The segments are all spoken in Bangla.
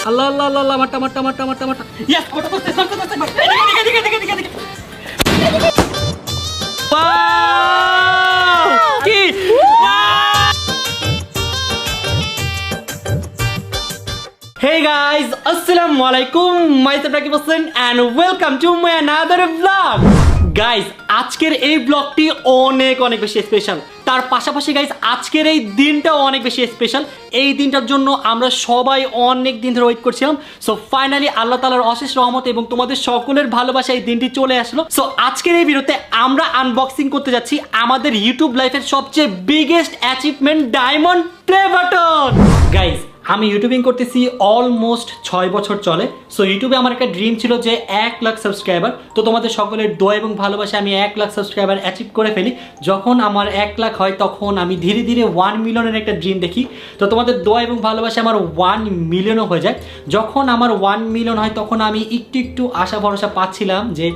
আল্লাহ আল্লাহ আল্লাহ মারটা মারটা মারটা মারটা মারটা ইয়েস ওটা করতে দিকে ওয়াও কি Hey guys, Assalamualaikum. Myself Rakib Hossain and welcome to my another vlog. Guys, আজকের এই ব্লগটি অনেক বেশি স্পেশাল। তার পাশাপাশি গাইস আজকের এই দিনটাও অনেক বেশি স্পেশাল। এই দিনটার জন্য আমরা সবাই অনেক দিন ধরে ওয়েট করছিলাম। সো ফাইনালি আল্লাহ তাআলার অশেষ রহমত এবং তোমাদের সকলের ভালোবাসা এই দিনটি চলে আসলো। সো আজকের এই ভিডিওতে আমরা আনবক্সিং করতে যাচ্ছি আমাদের ইউটিউব লাইফের সবচেয়ে biggest achievement diamond play button. Guys আমি ইউটিউবিং করতেছি অলমোস্ট 6 বছর চলে। সো ইউটিউবে আমার একটা ড্রিম ছিল যে 1 লাখ সাবস্ক্রাইবার। তো তোমাদের সকলের দোয়া এবং ভালোবাসা আমি 1 লাখ সাবস্ক্রাইবার অ্যাচিভ করে ফেলি। যখন আমার 1 লাখ হয় তখন আমি ধীরে ধীরে 1 মিলিয়নের একটা ড্রিম দেখি। তো তোমাদের দোয়া এবং ভালোবাসা আমার 1 মিলিয়নও হয়ে যায়। যখন আমার 1 মিলিয়ন হয় তখন আমি একটু আশা ভরসা পাচ্ছিলাম যে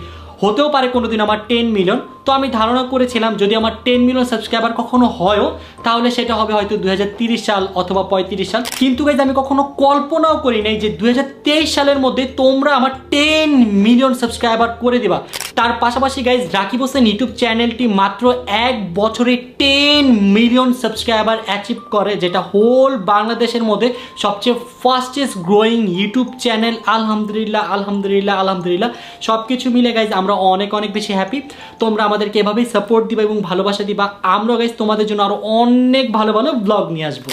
হতেও পারে কোনোদিন আমার 10 মিলিয়ন। তো আমি ধারণা করেছিলাম যদি আমার 10 মিলিয়ন সাবস্ক্রাইবার কখনো হয়ও তাহলে সেটা হবে হয়তো 2030 সাল অথবা 35 সাল। কিন্তু গাইজ আমি কখনো কল্পনাও করি নাই যে 2023 সালের মধ্যে তোমরা আমার 10 মিলিয়ন সাবস্ক্রাইবার করে দিবা। তার পাশাপাশি গাইজ রাকিব হোসেন ইউটিউব চ্যানেলটি মাত্র 1 বছরে 10 মিলিয়ন সাবস্ক্রাইবার অ্যাচিভ করে, যেটা হোল বাংলাদেশের মধ্যে সবচেয়ে ফাস্টেস্ট গ্রোয়িং ইউটিউব চ্যানেল। আলহামদুলিল্লাহ আলহামদুলিল্লাহ আলহামদুলিল্লাহ। সব কিছু মিলে গাইজ আমরা অনেক বেশি হ্যাপি। তোমরা আমাদেরকে এভাবেই সাপোর্ট দিবা এবং ভালোবাসা দিবা। আমরা গাইজ তোমাদের জন্য আরো অনেক ভালো ব্লগ নিয়ে আসবো।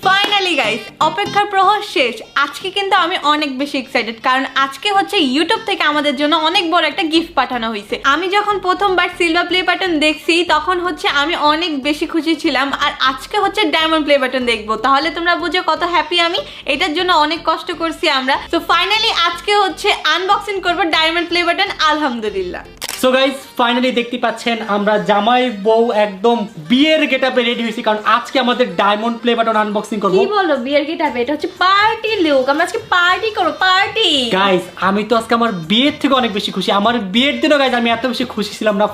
ফাইনালি গাইস অপেক্ষার প্রহর শেষ। আজকে কিন্তু আমি অনেক বেশি এক্সাইটেড, কারণ আজকে হচ্ছে ইউটিউব থেকে আমাদের জন্য অনেক বড় একটা গিফট পাঠানো হয়েছে। আমি যখন প্রথমবার সিলভার প্লে বাটন দেখছি তখন হচ্ছে আমি অনেক বেশি খুশি ছিলাম, আর আজকে হচ্ছে ডায়মন্ড প্লে বাটন দেখবো। তাহলে তোমরা বুঝো কত হ্যাপি আমি। এটার জন্য অনেক কষ্ট করছি আমরা। তো ফাইনালি আজকে হচ্ছে আনবক্সিং করবো ডায়মন্ড প্লে বাটন। আলহামদুলিল্লাহ। সো গাইস ফাইনালি দেখতে পাচ্ছেন আমরা জামাই বউ একদম বিয়ের গেটআপে রেডি হয়েছি, কারণ আজকে আমাদের ডায়মন্ড প্লে বাটন আনবক্সিং করব। কি বলো বিয়ের গেটআপে? এটা হচ্ছে পার্টি লুক। আমরা আজকে পার্টি করব, পার্টি। গাইস আমি তো আজকে আমার বিয়ের থেকে অনেক বেশি খুশি। আমার বিয়ের দিনও গাইস আমি এত বেশি খুশি ছিলাম না।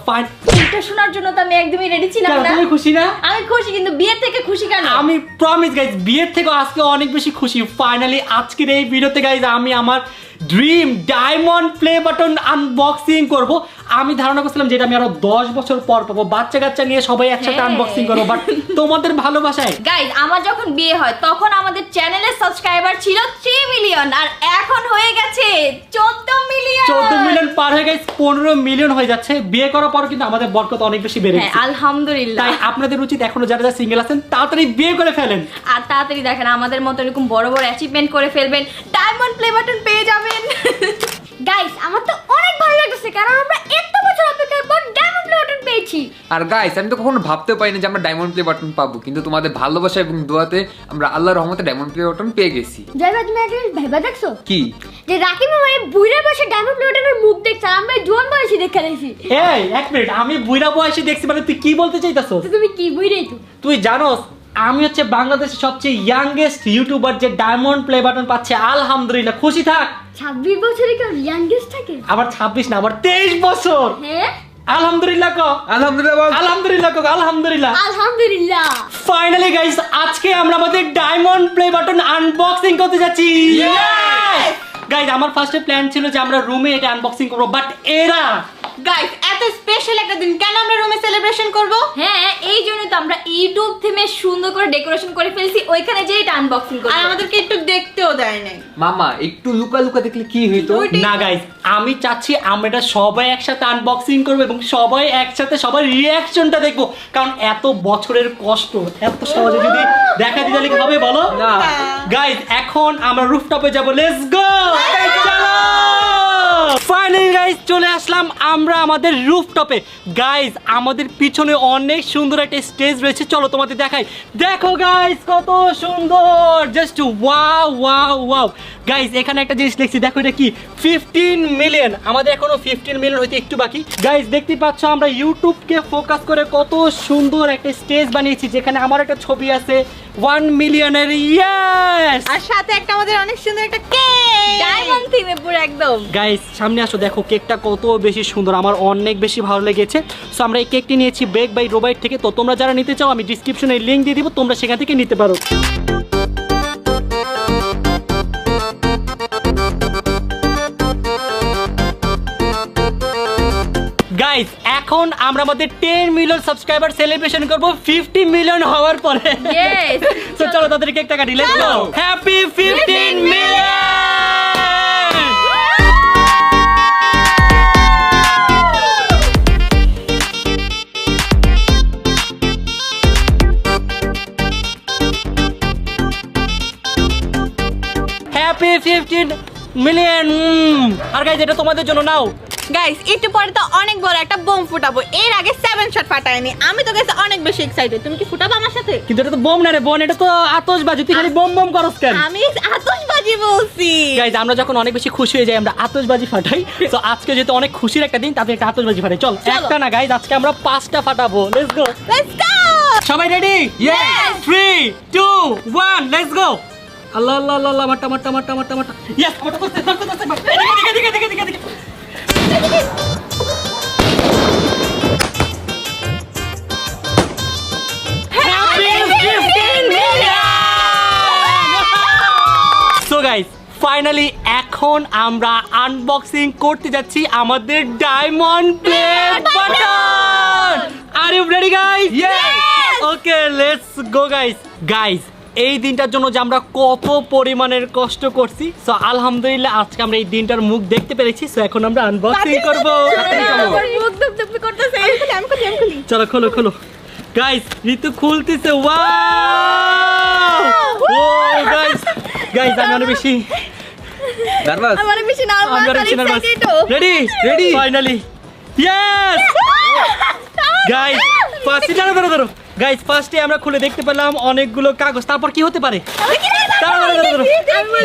এটা শোনার জন্য তো আমি একদমই রেডি ছিলাম না। তুমি খুশি না? আমি খুশি, কিন্তু বিয়ের থেকে খুশি কেন? আমি প্রমিস গাইস বিয়ের থেকে আজকে অনেক বেশি খুশি। ফাইনালি আজকের এই ভিডিওতে গাইস আমি আমার dream diamond play button unboxing করব। আমি ধারণা করছিলাম যেটা আমি আরো 10 বছর পর পাবো, বাচ্চা কাচ্চা নিয়ে সবাই একসাথে আনবক্সিং করবো, বাট তোমাদের ভালোবাসায়। গাইস আমার যখন বিয়ে হয় তখন আমাদের চ্যানেলের সাবস্ক্রাইবার ছিল 3 মিলিয়ন, আর এখন হয়ে গেছে 14 মিলিয়ন। 14 মিলিয়ন পার হয়ে গেছে, 15 মিলিয়ন হয়ে যাচ্ছে। বিয়ে করার পর কিন্তু আমাদের বরকত অনেক বেশি বেড়ে গেছে। আলহামদুলিল্লাহ। তাই আপনাদের উচিত এখনো যারা সিঙ্গেল আছেন তাড়াতাড়ি বিয়ে করে ফেলেন, আর তাড়াতাড়ি দেখেন আমাদের মতো এরকম বড় অ্যাচিভমেন্ট করে ফেলবেন, ডায়মন্ড প্লে বাটন পেয়ে যাবেন। গাইস আমার তো অনেক ভালো লাগছে, কারণ আমরা এত বছর অপেক্ষার পর ডায়মন্ড প্লে বাটন পেয়েছি। আর গাইস আমি তো কখনো ভাবতেও পারিনি যে আমরা ডায়মন্ড প্লে বাটন পাবো, কিন্তু তোমাদের ভালোবাসা এবং দোয়াতে আমরা আল্লাহর রহমতে ডায়মন্ড প্লে বাটন পেয়ে গেছি। জয় ভাই, তুমি একটা ভেবে দেখছো কি যে রাকিব মামার বুইরা বয়সে ডায়মন্ড প্লে বাটনের মুখ দেখছ, আমরা জোয়ান বয়সে দেখে দেখছি। এই এক মিনিট, আমি বুইড়া বয়সে দেখছি মানে তুই কি বলতে চাইতাছস? তুমি কি বুইরাই তো? তুই জানোস আমি হচ্ছে বাংলাদেশের সবচেয়ে ইয়াংগেস্ট ইউটিউবার যে ডায়মন্ড প্লে বাটন পাচ্ছে। আলহামদুলিল্লাহ, খুশি থাক। 26 বছরে কেউ ইয়াংগেস্ট থাকে? আবার 26 না, আবার 23 বছর। হ্যাঁ আলহামদুলিল্লাহ কো। আলহামদুলিল্লাহ বল। আলহামদুলিল্লাহ কো। আলহামদুলিল্লাহ। আলহামদুলিল্লাহ। ফাইনালি গাইস আজকে আমরা আমাদের ডায়মন্ড প্লে বাটন আনবক্সিং করতে যাচ্ছি। গাইস আমার ফার্স্টে প্ল্যান ছিল যে আমরা রুমে এটা আনবক্সিং করব, বাট এরা গাইস এত স্পেশাল একটা দিন কেন আমরা রুমে সেলিব্রেশন করব? হ্যাঁ, এই জন্য তো আমরা ইউটিউব থিমে সুন্দর করে ডেকোরেশন করে ফেলছি, ওইখানে যেই এটা আনবক্সিং করব। আর আমাদেরকে একটু দেখতেও দেয় নাই। মামা একটু লুকা দেখলে কি হইতো? না গাইস আমি চাচ্ছি আমরা এটা সবাই একসাথে আনবক্সিং করব এবং সবাই একসাথে সবার রিঅ্যাকশনটা দেখব, কারণ এত বছরের কষ্ট এত সহজে যদি দেখা দিতে কি হবে বলো? না গাইস এখন আমরা রুফটপে যাব, লেটস গো। চলো ফাইনালি গাইস চলে আসলাম আমরা আমাদের রুফটপে। গাইস আমাদের পিছনে অনেক সুন্দর একটা স্টেজ রয়েছে, চলো তোমাদের দেখাই। দেখো গাইস কত সুন্দর, just wow wow wow. Guys এখানে একটা জিনিস লিখছি, দেখো এটা কি 15 মিলিয়ন। আমাদের এখনো 15 মিলিয়ন হইতে একটু বাকি। গাইস দেখতে পাচ্ছ আমরা ইউটিউবকে ফোকাস করে কত সুন্দর একটা স্টেজ বানিয়েছি, যেখানে আমার একটা ছবি আছে 1 মিলিয়নের। ইয়েস, আর সাথে একটা আমাদের অনেক সুন্দর একটা কেক ডায়মন্ড থিমে পুরো একদম। গাইস সামনে আসো, দেখো কেকটা কত বেশি সুন্দর, আমার অনেক বেশি ভালো লেগেছে। সো আমরা এই কেকটি নিয়েছি বেক বাই রোবাইট থেকে। তো তোমরা যারা নিতে চাও আমি ডিসক্রিপশনে লিংক দিয়ে দিব, তোমরা সেখান থেকে নিতে পারো। এখন আমরা আমাদের 10 মিলিয়ন সাবস্ক্রাইবার সেলিব্রেশন করব 50 মিলিয়ন হওয়ার পরে। Yes! তো চলো তাদের কেক কাটি, let's go. Happy 15 million. Happy 15 million. আর গাইস এটা তোমাদের জন্য নাও। গাইস একটু পরে তো অনেক বড় একটা বোম ফুটাবো, এর আগে 7 শট ফাটাইনি। আমি তো গাইস অনেক বেশি এক্সাইটেড। তুমি কি ফুটাবো আমার সাথে? কিন্তু এটা তো বোম না রে বোন, এটা তো আতশবাজি। তুই খালি বোম বোম করস কেন? আমি আতশবাজি বলছি। গাইস আমরা যখন অনেক বেশি খুশি হয়ে যাই আমরা আতশবাজি ফাটাই। তো আজকে যেহেতু অনেক খুশির একটা দিন, তাতে একটা আতশবাজি ফাটাই। চল একটা না গাইস, আজকে আমরা 5টা ফাটাবো। Let's go. Let's go. সবাই ready? Yes! 3 2 1 let's go. Allah Allah Allah Allah, মারটা মারটা মারটা মারটা মারটা। ইয়েস, মারটা করতে করতে করতে। এদিকে। সো গাইস ফাইনালি এখন আমরা আনবক্সিং করতে যাচ্ছি আমাদের diamond plate button. Are you ready guys? Okay let's go guys. Guys এই দিনটার জন্য যে আমরা কত পরিমাণের কষ্ট করছি, সো আলহামদুলিল্লাহ আজকে আমরা এই দিনটার মুখ দেখতে পেরেছি। সো এখন আমরা আনবক্সিং করব। মুখ দপ করতেছে। আমি খুলি। চলো খোলো গাইস। ঋতু খুলতেছে। ওয়াও ও গাইস আমি অনেক বেশি নার্ভাস। আমার বেশি nervous. Ready finally. Yes guys ফার্স্টে ধরো গাইস, ফার্স্টে আমরা খুলে দেখতে পেলাম অনেকগুলো কাগজ। তারপর কি হতে পারে? ধরো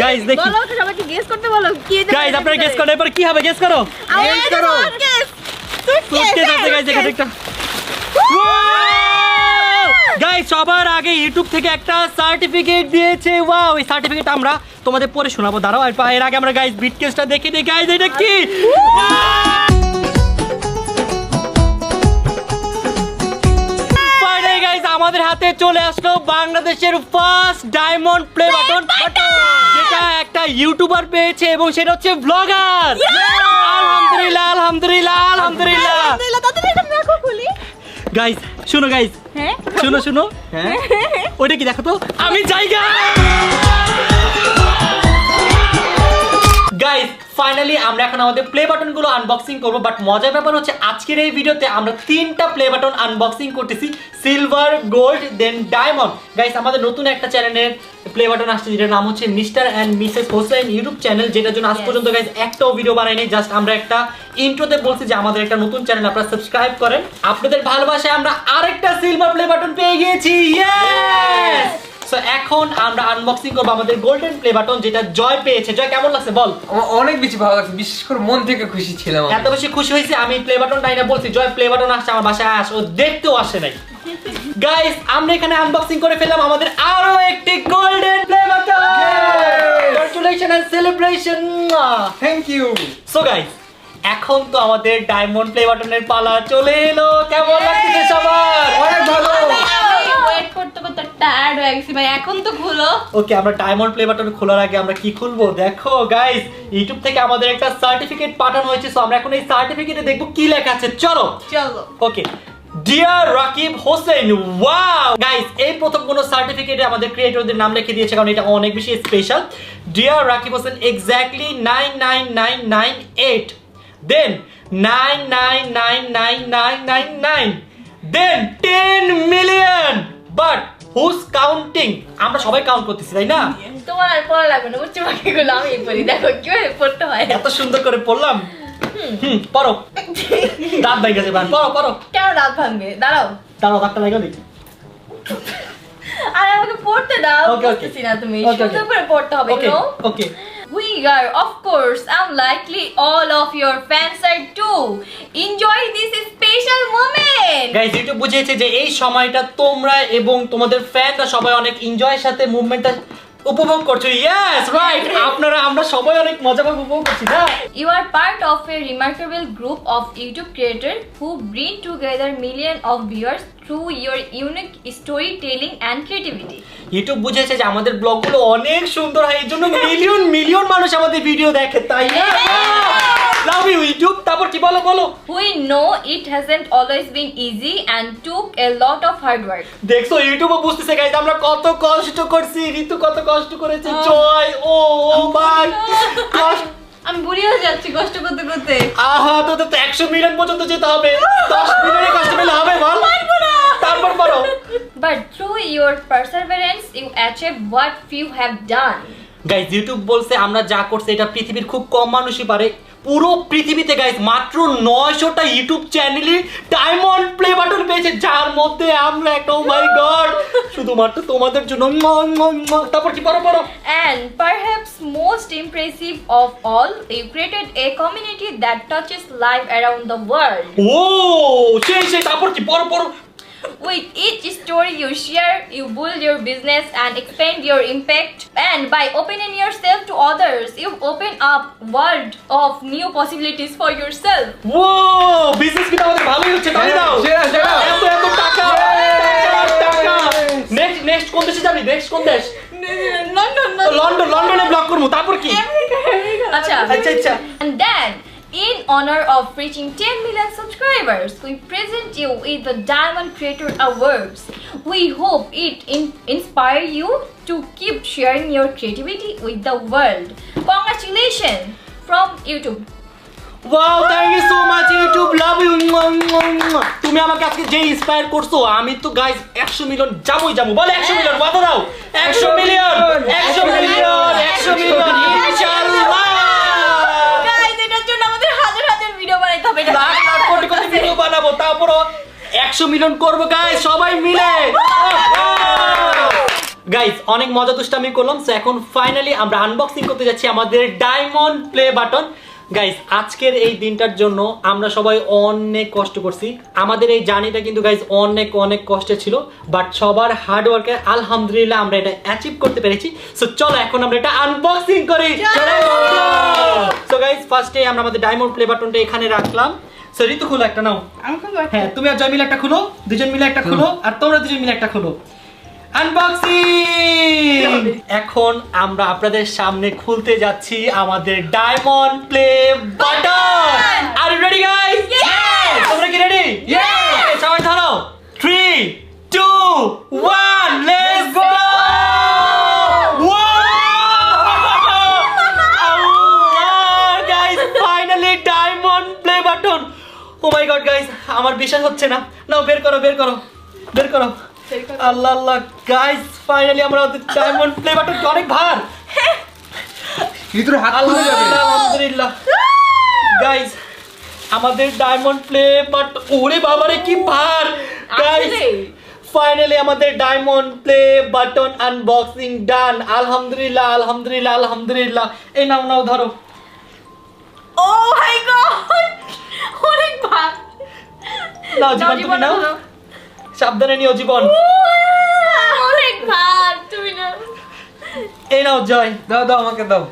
গাইস দেখি। বলো সবাইকে গেস করতে বলো কি এটা। গাইস আপনারা গেস করো, এবার কি হবে গেস করো। সুটকেস আছে গাইস, এখানে একটা। গাইস সবার আগে ইউটিউব থেকে একটা সার্টিফিকেট দিয়েছে। ওয়াও, এই সার্টিফিকেট আমরা তোমাদের পড়ে শোনাবো। দাঁড়াও, এর আগে আমরা গাইস বিটকেসটা দেখে দিই। গাইস এটা কি? ফাইনালি গাইস আমাদের হাতে চলে আসলো বাংলাদেশের ফার্স্ট ডায়মন্ড প্লে বাটন, যেটা একটা ইউটিউবার পেয়েছে এবং সেটা হচ্ছে ব্লগার। আলহামদুলিল্লাহ আলহামদুলিল্লাহ আলহামদুলিল্লাহ। তাড়াতাড়ি এটা দেখো খুলি। গাইস শুনো গাইস, হ্যাঁ শুনো হ্যাঁ ওইটা কি দেখো তো। আমি জায়গা গাইস ফাইনালি আমরা এখন আমাদের প্লে বাটন গুলো আনবক্সিং করবো। বাট মজার ব্যাপার হচ্ছে আজকের এই ভিডিওতে আমরা 3টা প্লে বাটন আনবক্সিং করতেছি, সিলভার, গোল্ড, দেন ডায়মন্ড। গাইস আমাদের নতুন একটা চ্যানেলের প্লে বাটন আসছে, যেটার নাম হচ্ছে mister and Mrs Hossain YouTube channel, যেটার জন্য আজ পর্যন্ত গাইস একটাও ভিডিও বানাইনি। জাস্ট আমরা একটা ইন্ট্রোতে বলছি যে আমাদের একটা নতুন চ্যানেল, আপনারা সাবস্ক্রাইব করেন। আপনাদের ভালোবাসায় আমরা আরেকটা সিলভার প্লে বাটন পেয়ে গিয়েছি। ইয়েস! সো এখন আমরা আনবক্সিং করব আমাদের গোল্ডেন প্লে বাটন, যেটা জয় পেয়েছে। জয় কেমন লাগছে বল? আমার অনেক বেশি ভালো লাগছে, বিশেষ করে মন থেকে খুশি ছিলাম। এত বেশি খুশি হয়েছে আমি প্লে বাটনটাই না বলছি, জয় প্লে বাটন আসছে আমার বাসায়, আস ও দেখতেও আসে নাই। গাইস আমরা এখানে আনবক্সিং করে ফেললাম আমাদের আরো একটি golden play button. Congratulation and celebration. Thank you. So guys এখন তো আমাদের ডায়মন্ড প্লে বাটনের পালা চলে এলো। কেমন লাগছে সবার? অনেক ভালো। ওয়েট করতে করতে টায়ার্ড হয়ে গেছি ভাই, এখন তো খুলো। ওকে আমরা ডায়মন্ড প্লে বাটন খোলার আগে আমরা কি খুলবো দেখো গাইস, ইউটিউব থেকে আমাদের একটা সার্টিফিকেট পাঠানো হয়েছে। সো আমরা এখন এই সার্টিফিকেটে দেখবো কি লেখা আছে। চলো okay. Dear Rakib Hossain. Wow guys এই প্রথম কোন সার্টিফিকেটে আমাদের ক্রিয়েটরদের নাম লিখে দিয়েছে, কারণ এটা অনেক বেশি special. Dear Rakib Hossain exactly 9999998, then 9999999, then 10 million. But who's counting? আমরা সবাই কাউন্ট করতেছি তাই না? তোমার আর পড়া লাগবে না, উচ্চ বাক্যগুলো আমি পড়ি, দেখো কিভাবে পড়তে হয়। এত সুন্দর করে পড়লাম। পড়ো, দাঁত ভেঙে গেছে। পড়ো। কেন রাত ভাঙবে? দাঁড়াও দাঁতটা ভেঙে দিই। আর আমাকে পড়তে দাও। Okay. বুঝতেছি না তুমি Okay. সুন্দর করে পড়তে হবে। ওকে We are, of course, unlikely all of your fans are too. Enjoy this special moment. Guys YouTube বুঝিয়েছে যে এই সময়টা তোমরা এবং তোমাদের ফ্যানরা সবাই অনেক এনজয়ের সাথে মুভমেন্টটা উপভোগ করছো। ইয়েস রাইট, আমরা সবাই অনেক মজা করে উপভোগ করছি না? You are part of a remarkable group of YouTube creators who bring together millions of viewers through your unique storytelling and creativity. YouTube বুঝেছে যে আমাদের ব্লগগুলো অনেক সুন্দর হয়, এই জন্য মিলিয়ন মানুষ আমাদের ভিডিও দেখে, তাই না? Love you YouTube. তারপর কি বলো বলো। We know it hasn't always been easy and took a lot of hard work. দেখছো ইউটিউবে বুঝতেছে গাইস আমরা কত কষ্ট করছি, ঋতু কত কষ্ট করেছে, জয় ও ও ভাই কষ্ট। আমি বুড়ি হয়ে যাচ্ছি কষ্ট করতে করতে। আহা তো 100 মিলিয়ন পর্যন্ত যেতে হবে, 10 মিলিয়নের কষ্ট পেলে হবে বল। তারপর বলো। But through your perseverance, you achieved what few have done. Guys YouTube বলছে আমরা যা করছি এটা পৃথিবীর খুব কম মানুষই পারে। পুরো পৃথিবীতে গাইস মাত্র 900টা ইউটিউব চ্যানেলই ডায়মন্ড প্লে বাটন পেয়েছে, যার মধ্যে আমরা একটা ও মাই গড শুধুমাত্র তোমাদের জন্য। তারপর কি পড়ো পড়ো। And perhaps most impressive of all, you created a community that touches life around the world. ও সেই তারপর কি পড়ো পড়ো। With each story you share, you build your business and expand your impact. And by opening yourself to others, you open up world of new possibilities for yourself. ও বিজনেস কিন্তু আমাদের ভালোই হচ্ছে, তাই দাও। সেরা। এত এত টাকা টাকা। নেক্সট কোন দেশে যাবি? নেক্সট কোন দেশ? লন্ডনে ব্লগ করবো। তারপর কি? Acha. আচ্ছা। And then, in honor of reaching 10 million subscribers, we present you with the Diamond Creator Awards. We hope it inspire you to keep sharing your creativity with the world. Congratulations from YouTube. Wow thank you so much YouTube, love you. তুমি আমাকে আজকে যে ইন্সপায়ার করছো, আমি তো গাইস 100 মিলিয়ন যাবো বলে 100 মিলিয়ন কথা দাও। 100 মিলিয়ন ইনশাআল্লাহ। গাইস এটার জন্য আমাদের হাজার হাজার ভিডিও বানাইতে হবে। লাখ লাখ কোটি কোটি ভিডিও বানাবো, তারপর 100 মিলিয়ন করব গাইস সবাই মিলে। গাইস অনেক মজা দুষ্টামি করলাম, সো এখন ফাইনালি আমরা আনবক্সিং করতে যাচ্ছি আমাদের ডায়মন্ড প্লে বাটন। গাইস আজকের এই দিনটার জন্য আমরা সবাই অনেক কষ্ট করছি। আমাদের এই জার্নিটা কিন্তু গাইস অনেক অনেক কষ্টে ছিল, বাট সবার হার্ড ওয়ার্কে আলহামদুলিল্লাহ আমরা এটা অ্যাচিভ করতে পেরেছি। সো চলো এখন আমরা এটা আনবক্সিং করি। সো গাইস ফার্স্টে আমরা আমাদের ডায়মন্ড প্লে বাটনটা এখানে রাখলাম। সো ঋতু খুলো একটা নাও। আমি খুলবো একটা। হ্যাঁ তুমি আর জয় মিলে একটা খুলো, দুজন মিলে একটা খুলো, আর তোমরা দুজন মিলে একটা খুলো। আনবক্সিং। এখন আমরা আপনাদের সামনে খুলতে যাচ্ছি আমাদের diamond play button. Are you ready guys? Yes. তোমরা কি রেডি? ইয়েস। সবাই ধরো 3 2 1 let's go. Guys finally diamond play button. Oh my God guys আমার বিশ্বাস হচ্ছে না। নাও বের করো আল্লাহ আল্লাহ গাইস ফাইনালি আমরা ডায়মন্ড প্লে বাটন অনেক ভার। ভিতরে হাত খুলে যাবে। আলহামদুলিল্লাহ গাইস আমাদের ডায়মন্ড প্লে বাট ওরে বাবারে কি ভার গাইস। ফাইনালি আমাদের ডায়মন্ড প্লে বাটন আনবক্সিং ডান। আলহামদুলিল্লাহ। এই নাও ধরো। ও মাই গড অনেক ভাগ। নাও জীবন তুমি নাও, সাবধানে নিও জীবন। অনেক ভাগ তুমি না। এই নাও জয়। দাও আমাকে দাও।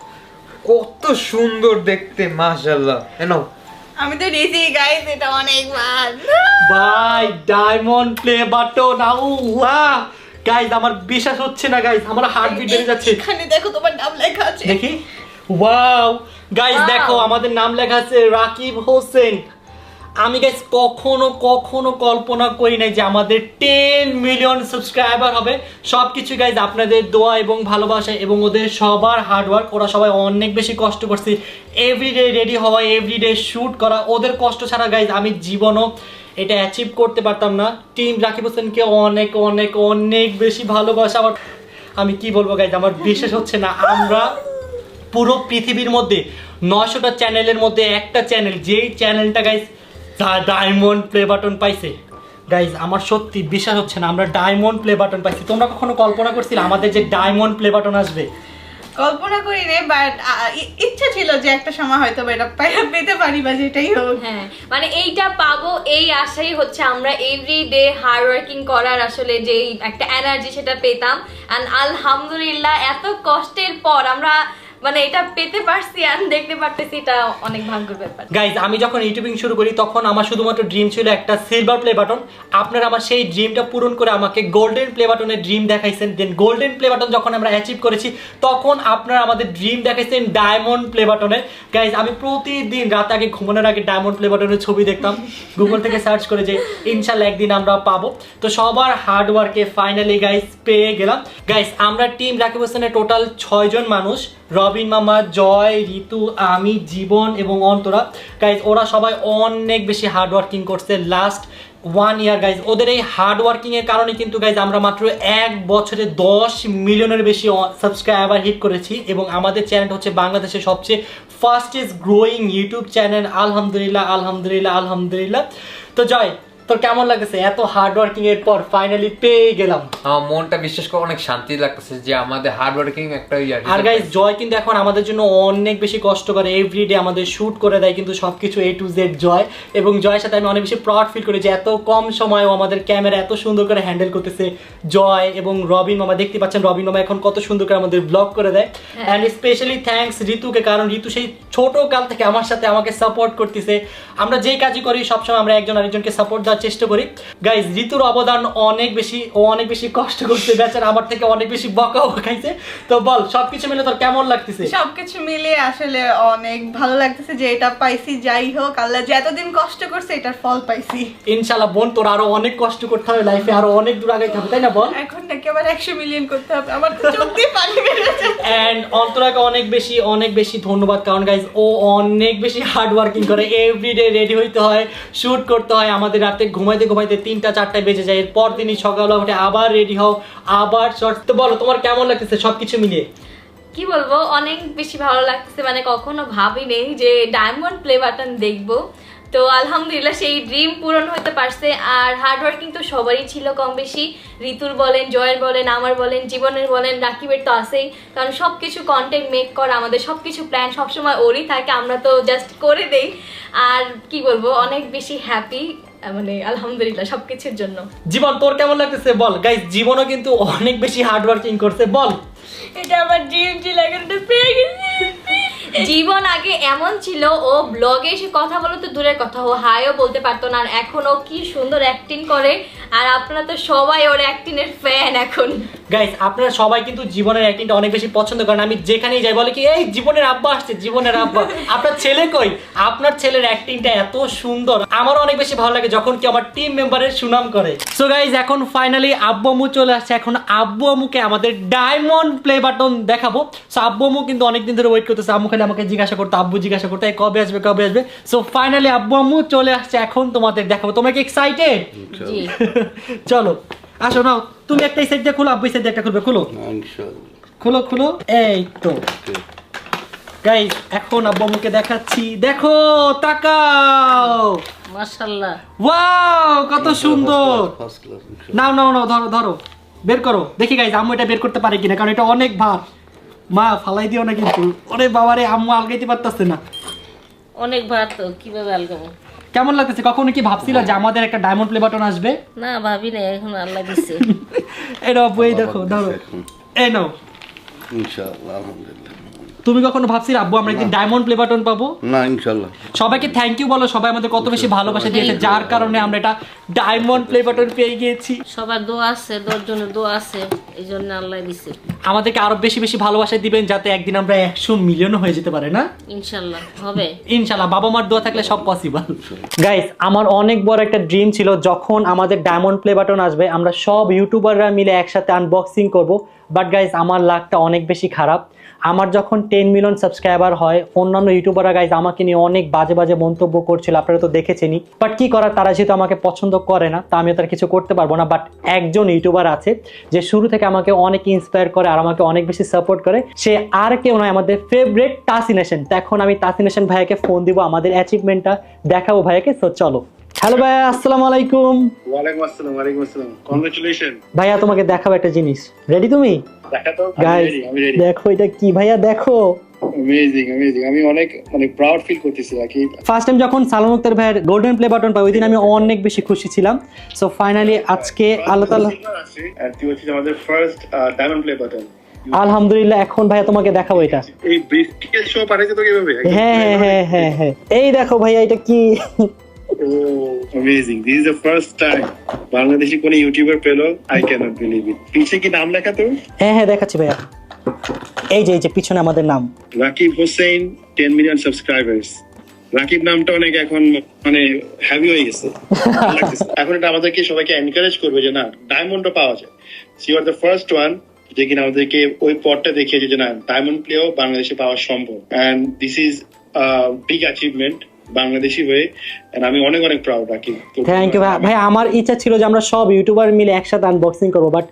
কত সুন্দর দেখতে মাশাআল্লাহ। এনো আমি তো নিয়েছি গাইস, এটা অনেক ভাগ। ভাই diamond play button wow guys আমার বিশ্বাস হচ্ছে না গাইস, আমার হার্টবিট বেড়ে যাচ্ছে। এখানে দেখো তোমার নাম লেখা আছে। দেখি ওয়াও গাইস দেখো আমাদের নাম লেখা আছে রাকিব হোসেন। আমি গাইস কখনো কল্পনা করি নাই যে আমাদের 10 মিলিয়ন সাবস্ক্রাইবার হবে। সবকিছু গাইস আপনাদের দোয়া এবং ভালোবাসা এবং ওদের সবার হার্ডওয়ার্ক। ওরা সবাই অনেক বেশি কষ্ট করছে, এভরিডে রেডি হওয়া, এভরিডে শুট করা। ওদের কষ্ট ছাড়া গাইস আমি জীবনও এটা অ্যাচিভ করতে পারতাম না। টিম রাকিব হোসেনকে অনেক বেশি ভালোবাসা। আবার আমি কি বলবো গাইস আমার বিশ্বাস হচ্ছে না আমরা পুরো পৃথিবীর মধ্যে 900টা চ্যানেলের মধ্যে একটা চ্যানেল, যেই চ্যানেলটা গাইস ডায়মন্ড প্লে বাটন পাইছে। গাইস আমার সত্যি বিশ্বাস হচ্ছে না আমরা ডায়মন্ড প্লে বাটন পাইছি। তোমরা কখনো কল্পনা করছিলে আমাদের যে ডায়মন্ড প্লে বাটন আসবে? কল্পনা করি রে, বাট ইচ্ছা ছিল যে একটা সময় হয়তো এটা পেতে পারি বা যেটাই হোক। হ্যাঁ মানে এইটা পাবো এই আশাই হচ্ছে আমরা এভরিডে হার্ড ওয়ার্কিং করার আসলে যে একটা এনার্জি সেটা পেতাম। এন্ড আলহামদুলিল্লাহ এত কষ্টের পর আমরা মানে এটা পেতে পারছি আর দেখতে পারতেছি, এটা অনেক ভাগ্যের ব্যাপার। গাইজ আমি যখন ইউটিউবিং শুরু করি তখন আমার শুধুমাত্র ড্রিম ছিল একটা সিলভার প্লে বাটন। আপনারা আমার সেই ড্রিমটা পূরণ করে আমাকে গোল্ডেন প্লে বাটনের ড্রিম দেখাইছেন। দেন গোল্ডেন প্লে বাটন যখন আমরা অ্যাচিভ করেছি তখন আপনারা আমাদের ড্রিম দেখাইছেন ডায়মন্ড প্লে বাটনের। গাইজ আমি প্রতিদিন রাত আগে ঘুমানোর আগে ডায়মন্ড প্লে বাটনের ছবি দেখতাম, গুগল থেকে সার্চ করে যে ইনশাল্লাহ একদিন আমরা পাবো। তো সবার হার্ড ওয়ার্কে ফাইনালি গাইজ পেয়ে গেলাম। গাইজ আমরা টিম রাকিব হোসেনের টোটাল 6 জন মানুষ, রবিন মামা, জয়, ঋতু, আমি, জীবন এবং অন্তরা। গাইজ ওরা সবাই অনেক বেশি হার্ড ওয়ার্কিং করছে লাস্ট 1 ইয়ার। গাইজ ওদের এই হার্ড ওয়ার্কিং এর কারণে কিন্তু গাইজ আমরা মাত্র 1 বছরে 10 মিলিয়নের বেশি সাবস্ক্রাইবার হিট করেছি এবং আমাদের চ্যানেলটা হচ্ছে বাংলাদেশের সবচেয়ে ফাস্টেস্ট গ্রোয়িং ইউটিউব চ্যানেল। আলহামদুলিল্লাহ আলহামদুলিল্লাহ আলহামদুলিল্লাহ। তো জয়, তোর কেমন লাগতেছে এত হার্ড ওয়ার্কিং এর পর ফাইনালি পেয়ে গেলাম? আমার মনটা বিশ্বাস করে অনেক শান্তি লাগতেছে যে আমাদের হার্ড ওয়ার্কিং একটা আর গাইস জয় কিন্তু এখন আমাদের জন্য অনেক বেশি কষ্ট করে, এভরিডে আমাদের শুট করে দেয় কিন্তু সবকিছু A to Z জয়। এবং জয়ের সাথে আমি অনেক বেশি প্রাউড ফিল করি যে এত কম সময়েও আমাদের ক্যামেরা এত সুন্দর করে হ্যান্ডেল করতেছে জয় এবং রবিন মামা। দেখতে পাচ্ছেন রবিন মামা এখন কত সুন্দর করে আমাদের ব্লগ করে দেয়। অ্যান্ড স্পেশালি থ্যাঙ্কস ঋতুকে, কারণ ঋতু সেই ছোট কাল থেকে আমার সাথে আমাকে সাপোর্ট করতেছে। আমরা যেই কাজই করি সবসময় আমরা একজন আরেকজনকে সাপোর্ট দেওয়ার চেষ্টা করি। গাইজ ঋতুর অবদান অনেক বেশি, ও অনেক বেশি কষ্ট করছে বেচারা, আমার থেকে অনেক বেশি বকাও খাইছে। তো বল সবকিছু মিলে তোর কেমন লাগতেছে? সবকিছু মিলে আসলে অনেক ভালো লাগতেছে যে এটা পাইছি। যাই হোক, আল্লাহ যে এতদিন কষ্ট করছে এটার ফল পাইছি। ইনশাআল্লাহ বোন, তোর আরো অনেক কষ্ট করতে হবে লাইফে, আরো অনেক দূর আগাইতে হবে, তাই না বল? এখন নাকি আবার 100 মিলিয়ন করতে হবে, আমার তো চোখ দিয়ে পানি বেরোচ্ছে। এন্ড অন্তরাকে অনেক বেশি ধন্যবাদ, কারণ গাইজ ও অনেক বেশি হার্ড ওয়ার্কিং করে। এভরিডে রেডি হইতে হয়, শুট করতে হয়, আমাদের রাতে ঘুমাইতে 3টা-4টায় বেজে যায়। এরপর দিনই সকালবেলা উঠে আবার রেডি হও, আবার শর্ট। তো বলো তোমার কেমন লাগতেছে সবকিছু মিলিয়ে? কি বলবো, অনেক বেশি ভালো লাগতেছে। মানে কখনো ভাবিনি যে ডায়মন্ড প্লে বাটন দেখবো। তো আলহামদুলিল্লাহ সেই ড্রিম পূরণ হতে পারছে। আর হার্ড ওয়ার্কিং তো সবারই ছিল কম বেশি, ঋতুর বলেন, জয়ের বলেন, আমার বলেন, জীবনের বলেন, রাকিবের তো আছেই। কারণ সবকিছু কন্টেন্ট মেক করা, আমাদের সবকিছু প্ল্যান সবসময় ওরই থাকে, আমরা তো জাস্ট করে দেই। আর কি বলবো, অনেক বেশি হ্যাপি, মানে আলহামদুলিল্লাহ সবকিছুর জন্য। জীবন তোর কেমন লাগতেছে বল? গাইজ জীবনও কিন্তু অনেক বেশি হার্ড ওয়ার্কিং করছে, বল। এটা আমার ড্রিম ছিল, এখন তো পেয়ে গেছি। জীবন আগে এমন ছিল, ও ব্লগে এসে কথা বলো তো দূরের কথা, ও হাইও বলতে পারতো না। আর এখন ও কি সুন্দর অ্যাক্টিং করে, আর আপনারা তো সবাই ওর অ্যাক্টিং এর ফ্যান এখন। গাইস আপনারা সবাই কিন্তু জীবনের অ্যাক্টিংটা অনেক বেশি পছন্দ করেন। আমি যেখানেই যাই বলে কি এই জীবনের আব্বা আসছে, জীবনের আব্বা। আপনার ছেলে কই? আপনার ছেলের অ্যাক্টিংটা এত সুন্দর, আমারও অনেক বেশি ভালো লাগে যখন কি আমার টিম মেম্বারের সুনাম করে। সো গাইস এখন ফাইনালি আব্বু আম্মু চলে আসছে। এখন আব্বু আম্মুকে আমাদের ডায়মন্ড প্লে বাটন দেখাবো। সো আব্বু আম্মু কিন্তু অনেকদিন ধরে ওয়েট করতেছে, আম্মু খালি আমাকে জিজ্ঞাসা করতো, আব্বু জিজ্ঞাসা করতো কবে আসবে কবে আসবে। সো ফাইনালি আব্বু আম্মু চলে আসছে, এখন তোমাদের দেখাবো। তোমরা কি এক্সাইটেড? জি চলো আসো, নাও তুমি একটা সাইড দিয়ে খুলো, আব্বু সাইড দিয়ে একটা খুলবে, খুলো খুলো খুলো। এই তো গাইস এখন আব্বু আম্মুকে দেখাচ্ছি, দেখো তাকাও, মাশাআল্লাহ, ওয়াও কত সুন্দর। নাও নাও নাও, ধরো ধরো, বের করো দেখি গাইস আম্মু এটা বের করতে পারে কিনা, কারণ এটা অনেক ভার। মা ফালাই দিও না কিন্তু। ওরে বাবারে, আম্মু আলগাইতে পারতেছে না, অনেক ভার তো, কিভাবে আলগাবো? কেমন লাগতেছে? কখনো কি ভাবছিল যে আমাদের একটা ডায়মন্ড প্লে বাটন আসবে? না ভাবি না, এখন আল্লাহ দিচ্ছে। এই নাও বই, দেখো ধরো, এই নাও। ইনশাআল্লাহ আলহামদুলিল্লাহ। তুমি কখনো ভাবছিলে আব্বু আমরা একদিন ডায়মন্ড প্লে বাটন পাবো? না ইনশাআল্লাহ। সবাইকে থ্যাংক ইউ বলো, সবাই আমাদের কত বেশি ভালোবাসা দিয়েছে, যার কারণে আমরা এটা ডায়মন্ড প্লে বাটন পেয়ে গিয়েছি। সবার দোয়া আছে, 10 জনের দোয়া আছে, এই জন্য আল্লাহ দিচ্ছে। আমাদেরকে আরো বেশি বেশি ভালোবাসা দিবেন যাতে একদিন আমরা 100 মিলিয়ন হয়ে যেতে পারে, না? ইনশাআল্লাহ হবে। ইনশাআল্লাহ, বাবা মার দোয়া থাকলে সব পসিবল। গাইস আমার অনেক বড় একটা ড্রিম ছিল, যখন আমাদের ডায়মন্ড প্লে বাটন আসবে আমরা সব ইউটিউবাররা মিলে একসাথে আনবক্সিং করব। বাট গাইস আমার লাকটা অনেক বেশি খারাপ। আমার যখন 10 মিলিয়ন সাবস্ক্রাইবার হয়, অন্যান্য ইউটিউবাররা গাইস আমাকে নিয়ে অনেক বাজে বাজে মন্তব্য করছিল, আপনারা তো দেখেছেনই। বাট কি করার, তারা যেহেতু আমাকে পছন্দ করে না তা আমিও তার কিছু করতে পারবো না। বাট একজন ইউটিউবার আছে যে শুরু থেকে আমাকে অনেক ইন্সপায়ার করে আর আমাকে অনেক বেশি সাপোর্ট করে, সে আর কেউ নয় আমাদের ফেভারিট তাসিনেশন। তো এখন আমি তাসিনেশন ভাইয়াকে ফোন দিব, আমাদের অ্যাচিভমেন্টটা দেখাবো ভাইয়াকে। সো চলো। হ্যালো ভাইয়া, আসসালামু আলাইকুম। ওয়ালাইকুম আসসালাম। ওয়ালাইকুম আসসালাম। কংগ্রাচুলেশন ভাইয়া তোমাকে দেখাবো একটা জিনিস, রেডি তুমি? দেখা তো। গাইস আমি রেডি। দেখো এটা কি ভাইয়া, দেখো অ্যামেজিং অ্যামেজিং। আমি অনেক প্রাউড ফিল করতেছি। কি ফার্স্ট টাইম যখন সালাম আক্তার ভাইয়ের গোল্ডেন প্লে বাটন পাই ওই দিন আমি অনেক বেশি খুশি ছিলাম। সো ফাইনালি আজকে আল্লাহ তাআলা আর তুই হচ্ছে আমাদের ফার্স্ট ডায়মন্ড প্লে বাটন। আলহামদুলিল্লাহ এখন ভাইয়া তোমাকে দেখাবো এটা। এই ব্রিফকেস শো পাঠাইছে তোকে এভাবে? হ্যাঁ, এই দেখো ভাইয়া এটা কি। Amazing, this is the first time Bangladeshi কোন ইউটিউবার পেলো। I can't believe it. পিছে কি নাম লেখা তো? হ্যাঁ দেখাচ্ছি ভাইয়া, এই যে পিছনে আমাদের নাম রাকিব হোসেন, 10 মিলিয়ন সাবস্ক্রাইবার্স। রাকিব নামটা অনেক এখন মানে হ্যাভি হয়ে গেছে। ভালো লাগতেছে। এখন এটা আমাদেরকে সবাইকে এনকারেজ করবে যে না, ডায়মন্ডও পাওয়া যায়। You are the first one যে কিনা আমাদেরকে ওই পথটা দেখিয়েছে যে না, ডায়মন্ড প্লেও বাংলাদেশে পাওয়া সম্ভব। And this is big achievement Bangladeshi হয়ে। এন্ড আমি অনেক অনেক প্রাউড রাকিব। থ্যাংক ইউ ভাই। আমার ইচ্ছা ছিল যে আমরা সব ইউটিউবার মিলে একসাথে আনবক্সিং করবো, বাট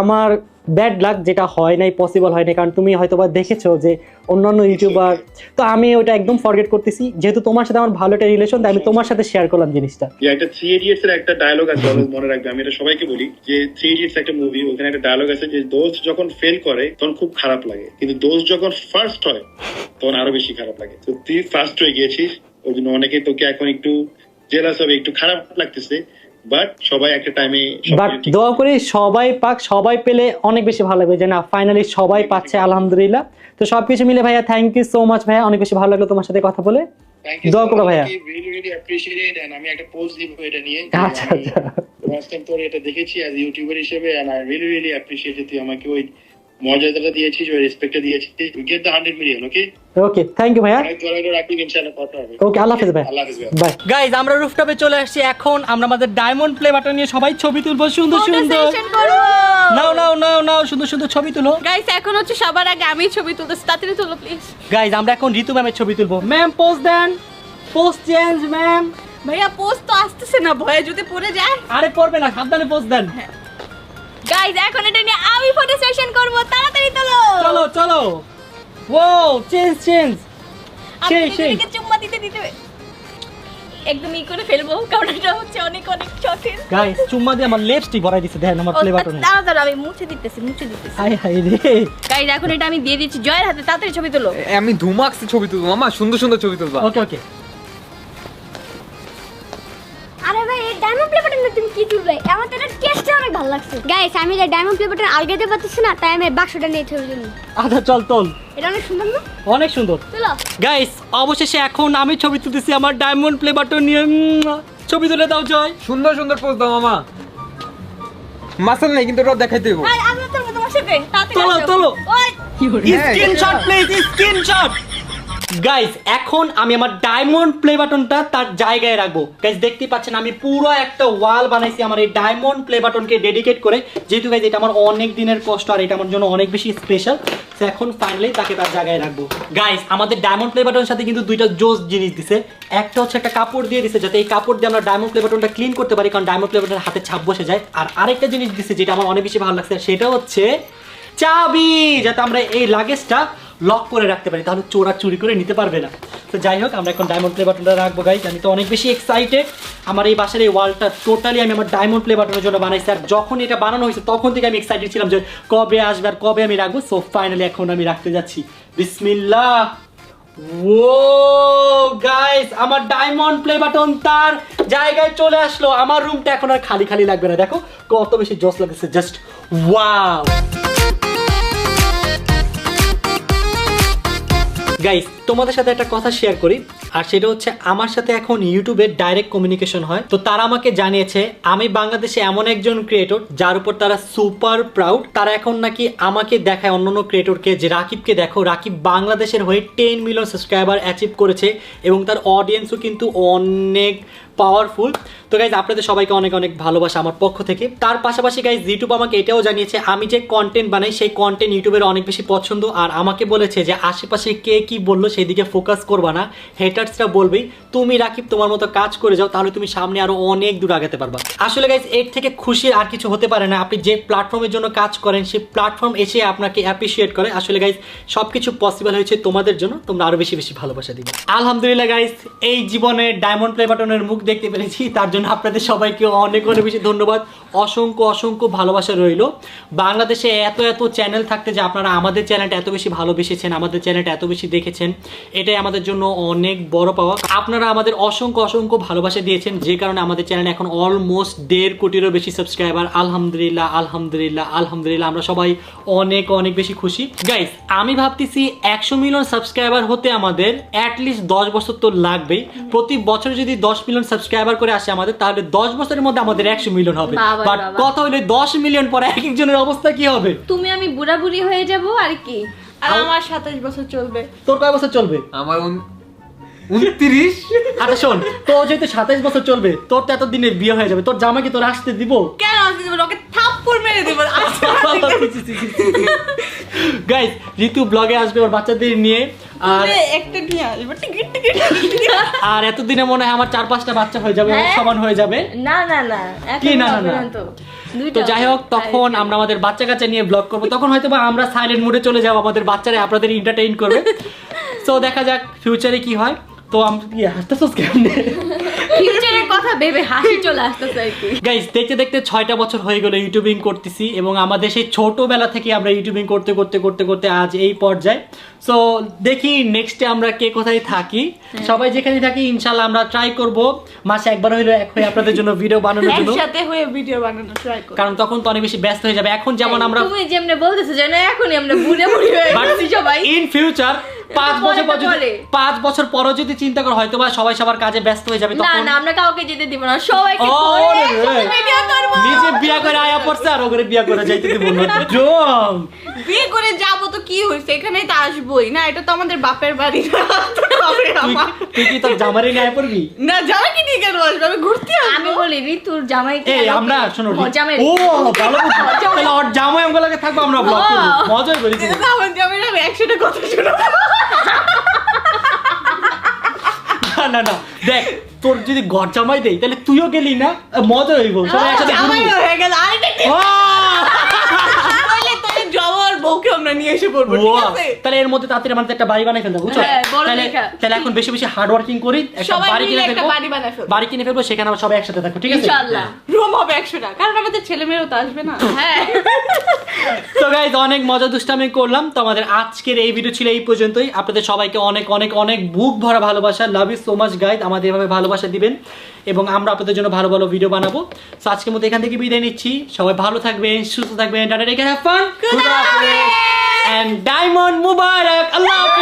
আমার ব্যাড লাক, যেটা হয় নাই, পসিবল হয় নাই। কারণ তুমি হয়তো বা দেখেছো যে অন্যান্য ইউটিউবার, তো আমি ওটা একদম ফরগেট করতেছি। যেহেতু তোমার সাথে আমার ভালো একটা রিলেশন, তাই আমি তোমার সাথে শেয়ার করলাম জিনিসটা। একটা 3 ইডিয়টস এর একটা ডায়লগ আছে, অলওয়েজ মনে রাখবে। আমি এটা সবাইকে বলি যে 3 ইডিয়টস একটা মুভি, ওখানে একটা ডায়লগ আছে যে দোস্ত যখন ফেল করে তখন খুব খারাপ লাগে, কিন্তু দোস্ত যখন ফার্স্ট হয় তখন আরো বেশি খারাপ লাগে। তো তুই ফার্স্ট হয়ে গিয়েছিস, ওই জন্য অনেকে তোকে এখন একটু জেলাস হবে, একটু খারাপ লাগতেছে। বাট সবাই একটা টাইমে, বাট দোয়া করি সবাই পাক, সবাই পেলে অনেক বেশি ভালো লাগবে যে না ফাইনালি সবাই পাচ্ছে, আলহামদুলিল্লাহ। তো সবকিছু মিলে ভাইয়া থ্যাংক ইউ সো মাচ ভাইয়া, অনেক বেশি ভালো লাগলো তোমার সাথে কথা বলে। দোয়া করো ভাইয়া। Really appreciate. এন্ড আমি একটা পোস্ট দিব এটা নিয়ে। আচ্ছা ফার্স্ট টাইম তোর এটা দেখেছি অ্যাজ ইউটিউবার হিসেবে। এন্ড আই রিয়েলি অ্যাপ্রিশিয়েট তুই আমাকে ওই মর্যাদাটা দিয়েছিস, ওই রেসপেক্টটা দিয়েছিস। We get the 100 million. Okay thank you ভাইয়া। রাখি ইনশাআল্লাহ কথা হবে। ওকে, আল্লাহ হাফেজ ভাই। আল্লাহ হাফেজ ভাই। বাই গাইজ, আমরা রুফটপে চলে আসছি। এখন আমরা আমাদের ডায়মন্ড প্লে বাটন নিয়ে সবাই ছবি তুলবো, সুন্দর সুন্দর। নাও সুন্দর সুন্দর ছবি তুলো গাইস। এখন হচ্ছে সবার আগে আমি ছবি তুলতেছি, তাড়াতাড়ি তুলো প্লিজ। গাইজ। আমরা এখন ঋতু ম্যামের ছবি তুলবো। ম্যাম পোজ দেন, পোজ চেঞ্জ ম্যাম। ভাইয়া পোস্ট তো আসতেছে না, ভয়ে যদি পড়ে যায়। আরে পড়বে না, সাবধানে পোজ দেন। গাইস এখন এটা নিয়ে আমি ফটো সেশন করব, তাড়াতাড়ি তোলো। চলো ও চেঞ্জ সেই চুম্মা দিতে একদম ই করে ফেলবো, কারণ এটা হচ্ছে অনেক শখের। গাইস চুম্মা দিয়ে আমার লিপস্টিক ভরাই দিছে, দেখেন আমার প্লে বাটনে। দাঁড়া আমি মুছে দিতেছি। হাই রে গাইস এখন এটা আমি দিয়ে দিচ্ছি জয়ের হাতে, তাড়াতাড়ি ছবি তোলো। আমি ধুমাক্সে ছবি তুলবো মামা, সুন্দর সুন্দর ছবি তুলবা। ওকে আরে ভাই এই ডায়মন্ড প্লে বাটন তুমি কি তুলবে? আমার তো এটা টেস্টটা অনেক ভালো লাগছে। গাইস আমি যে ডায়মন্ড প্লে বাটন আলগাতে পারতেছি না, তাই আমি বাক্সটা নিয়ে ছবি তুলি। আচ্ছা চল তোল। এটা অনেক সুন্দর না? অনেক সুন্দর। চলো গাইস অবশেষে এখন আমি ছবি তুলতেছি আমার ডায়মন্ড প্লে বাটন নিয়ে। ছবি তুলে দাও জয়। সুন্দর সুন্দর পোজ দাও মামা। মাসল নেই কিন্তু ওটা দেখাই দেবো। আর আমি তো তোমার সাথে তাড়াতাড়ি তোলো ওই স্ক্রিনশট প্লিজ, স্ক্রিনশট। গাইস এখন আমি আমার ডায়মন্ড প্লে বাটনটা তার জায়গায় রাখবো। গাইস দেখতেই পাচ্ছেন আমি পুরো একটা ওয়াল বানাইছি আমার এই ডায়মন্ড প্লে বাটনকে ডেডিকেট করে। যেহেতু গাইস এটা আমার অনেক দিনের কষ্ট আর এটা আমার জন্য অনেক বেশি স্পেশাল, তো এখন ফাইনালি তাকে তার জায়গায় রাখবো। গাইস আমাদের ডায়মন্ড প্লে বাটনের সাথে কিন্তু দুইটা জোস জিনিস দিছে। একটা হচ্ছে একটা কাপড় দিয়ে দিছে, যাতে এই কাপড় দিয়ে আমরা ডায়মন্ড প্লে বাটনটা ক্লিন করতে পারি, কারণ ডায়মন্ড প্লে বাটনের হাতে ছাপ বসে যায়। আর আরেকটা জিনিস দিছে যেটা আমার অনেক বেশি ভালো লাগছে, সেটা হচ্ছে চাবি, যাতে আমরা এই লাগেজটা লক করে রাখতে পারি, তাহলে চোরা চুরি করে নিতে পারবে না। তো যাই হোক আমরা এখন ডায়মন্ড প্লে বাটনটা রাখবো। গাইস আমি তো অনেক বেশি এক্সাইটেড। আমার এই বাসার এই ওয়ালটা টোটালি আমি আমার ডায়মন্ড প্লে বাটনের জন্য বানাইছি। আর যখন এটা বানানো হয়েছে তখন থেকে আমি এক্সাইটেড ছিলাম যে কবে আসবে আর কবে আমি রাখবো। সো ফাইনালি এখন আমি রাখতে যাচ্ছি। বিসমিল্লাহ। ও গাইস আমার ডায়মন্ড প্লে বাটন তার জায়গায় চলে আসলো। আমার রুমটা এখন আর খালি খালি লাগবে না। দেখো কত বেশি জোস লাগছে, জাস্ট ওয়াও। গাইস তোমাদের সাথে একটা কথা শেয়ার করি, আর সেটা হচ্ছে আমার সাথে এখন ইউটিউবে ডাইরেক্ট কমিউনিকেশন হয়। তো তারা আমাকে জানিয়েছে আমি বাংলাদেশে এমন একজন ক্রিয়েটর যার উপর তারা সুপার প্রাউড। তারা এখন নাকি আমাকে দেখায় অন্যান্য ক্রিয়েটরকে যে রাকিবকে দেখো, রাকিব বাংলাদেশের হয়ে 10 মিলিয়ন সাবস্ক্রাইবার অ্যাচিভ করেছে এবং তার অডিয়েন্সও কিন্তু অনেক পাওয়ারফুল। তো গাইজ আপনাদের সবাইকে অনেক অনেক ভালোবাসা আমার পক্ষ থেকে। তার পাশাপাশি গাইজ ইউটিউব আমাকে এটাও জানিয়েছে আমি যে কন্টেন্ট বানাই সেই কন্টেন্ট ইউটিউবের অনেক বেশি পছন্দ। আর আমাকে বলেছে যে আশেপাশে কে কি বললো সেই দিকে ফোকাস করবা না, হেটার্সরা বলবেই, তুমি রাকিব তোমার মতো কাজ করে যাও, তাহলে তুমি সামনে আরো অনেক দূর আগাতে পারবা। আসলে গাইজ এর থেকে খুশির আর কিছু হতে পারে না। আপনি যে প্ল্যাটফর্মের জন্য কাজ করেন সেই প্ল্যাটফর্ম এসে আপনাকে অ্যাপ্রিসিয়েট করে। আসলে গাইজ সবকিছু পসিবল হয়েছে তোমাদের জন্য, তোমরা আরো বেশি বেশি ভালোবাসা দিবে। আলহামদুলিল্লাহ গাইজ এই জীবনে ডায়মন্ড প্লে বাটনের মুখ দেখতে পেরেছি, তার জন্য জন্য আপনাদের সবাইকে অনেক অনেক বেশি ধন্যবাদ, অসংখ্য অসংখ্য ভালোবাসা রইলো। বাংলাদেশে এত এত চ্যানেল থাকতে যে আপনারা আমাদের চ্যানেলটা এত বেশি ভালোবেসেছেন, আমাদের চ্যানেলটা এত বেশি দেখেছেন, এটাই আমাদের জন্য অনেক বড় পাওয়া। আপনারা আমাদের অসংখ্য অসংখ্য ভালোবাসা দিয়েছেন, যে কারণে আমাদের চ্যানেল এখন অলমোস্ট 1.5 কোটিরও বেশি সাবস্ক্রাইবার। আলহামদুলিল্লাহ আলহামদুলিল্লাহ আলহামদুলিল্লাহ, আমরা সবাই অনেক অনেক বেশি খুশি। গাইস, আমি ভাবতেছি 100 মিলিয়ন সাবস্ক্রাইবার হতে আমাদের অ্যাটলিস্ট 10 বছর তো লাগবেই। প্রতি বছর যদি 10 মিলিয়ন সাবস্ক্রাইবার করে আসে আমাদের, তাহলে 10 বছরের মধ্যে আমাদের 100 মিলিয়ন হবে। বাবা, বাট বাবা। কথা হলে 10 মিলিয়ন পরে এক একজনের অবস্থা কি হবে? তুমি আমি বুড়া বুড়ি হয়ে যাব আর কি। আর আমার 27 বছর চলবে। তোর কয় বছর চলবে? আমার 29। আচ্ছা শোন, তোর যেহেতু 27 বছর চলবে, তোর তো এতদিনে বিয়ে হয়ে যাবে। তোর জামা কি তোর আসতে দিব? কেন আসতে দেব? ওকে থাপ্পড় মেরে দেব। গাইস, ঋতু ব্লগে আসবে ওর বাচ্চাদের নিয়ে, আর একটা নিয়ে আসবো, টিকিট টিকিট। আর এতদিনে মনে হয় আমার 4-5টা বাচ্চা হয়ে যাবে, হ্যাঁ? সমান হয়ে যাবে। না না না, কি এখন না, না, হবে না? না তো। তো যাই হোক, তখন আমরা আমাদের বাচ্চা কাচ্চা নিয়ে ব্লগ করবো, তখন হয়তো বা আমরা সাইলেন্ট মোডে চলে যাবো, আমাদের বাচ্চারা আপনাদের এন্টারটেইন করবে। তো দেখা যাক ফিউচারে কি হয়। তো আমরা কি হাসতেছস কেমনে? ফিউচারের কথা ভেবে হাসি চলে আসতেছে আর কি। গাইস, দেখতে দেখতে 6টা বছর হয়ে গেল ইউটিউবিং করতেছি, এবং আমাদের সেই ছোটবেলা থেকে আমরা ইউটিউবিং করতে করতে করতে করতে আজ এই পর্যায়ে। সো দেখি নেক্সটে আমরা কে কোথায় থাকি। সবাই যেখানে থাকি ইনশাল্লাহ আমরা ট্রাই করব মাসে একবার হইলো এক হয়ে আপনাদের জন্য ভিডিও বানানোর জন্য, একসাথে হয়ে ভিডিও বানানো ট্রাই করব। কারণ তখন তো অনেক বেশি ব্যস্ত হয়ে যাবে। এখন যেমন আমরা তুমি যেমনে বলতেছো যেন এখনই আমরা বুড়ে বুড়ি হয়ে গেছি সবাই। ইন ফিউচার 5 বছর পর যদি পরে। 5 বছর পরও যদি চিন্তা করো, হয়তো বা সবাই সবার কাজে ব্যস্ত হয়ে যাবে না তখন। না, আমরা কাউকে যেতে দিব না, সবাইকে ও ধরে রে রে। একসাথে ভিডিও করব। নিজে বিয়া করে আয়া পড়ছে আর ওরে বিয়া করে যাইতে দিব না। জম বিয়ে করে যাব তো কি হইছে, এখানেই তো আসবই না, এটা তো আমাদের বাপের বাড়ি না। বাপরে আমার। তুই কি তোর জামারে নিয়ে আয়া পড়বি? না যাবে কি ঠিক কেন আসবে, আমি ঘুরতে আসবো। আমি বলি ঋতুর জামাই এই আমরা শোনো, জামাই ও ভালো বুদ্ধি। তাহলে ওর জামাই আমগুলোকে থাকবো, আমরা ব্লগ করব, মজাই করি। না, আমার জামাই না, আমি 100টা কথা শুনো। না না না, দেখ তোর যদি ঘর জামাই দেই তাহলে তুইও গেলি না, মজা হইব, সবাই একসাথে জামাই ঘুরবো। হয়ে গেল আরেকটা ঠিক। ও! তাহলে তোর জবর বউকে আমরা নিয়ে এসে পড়বো, ঠিক ওয়া, আছে? তাহলে এর মধ্যে তাড়াতাড়ি আমাদের একটা বাড়ি বানাই ফেলতে হবে, বুঝছো? হ্যাঁ, বড় তাহলে দেখা। তাহলে এখন বেশি বেশি হার্ড ওয়ার্কিং করি, একটা সবাই বাড়ি মিলে কিনে একটা ফেলবো, বাড়ি বানাই ফেলবো। বাড়ি কিনে ফেলবো, সেখানে আমরা সবাই একসাথে থাকবো, ঠিক আছে? ইনশাআল্লাহ। রুম হবে 100টা, কারণ আমাদের ছেলে মেয়েও তো আসবে না। হ্যাঁ। তো গাইজ, অনেক মজা দুষ্টামি করলাম। তো আমাদের আজকের এই ভিডিও ছিল এই পর্যন্তই। আপনাদের সবাইকে অনেক অনেক অনেক বুক ভরা ভালোবাসা। Love you so much guys, আমাদের এভাবে ভালোবাসা দিবেন এবং আমরা আপনাদের জন্য ভালো ভালো ভিডিও বানাবো। তো আজকের মতো এখান থেকে বিদায় নিচ্ছি। সবাই ভালো থাকবেন, সুস্থ থাকবেন, tata, take care, have fun, খুদা হাফেজ। এন্ড ডায়মন্ড মুবারক। আল্লাহ হাফেজ।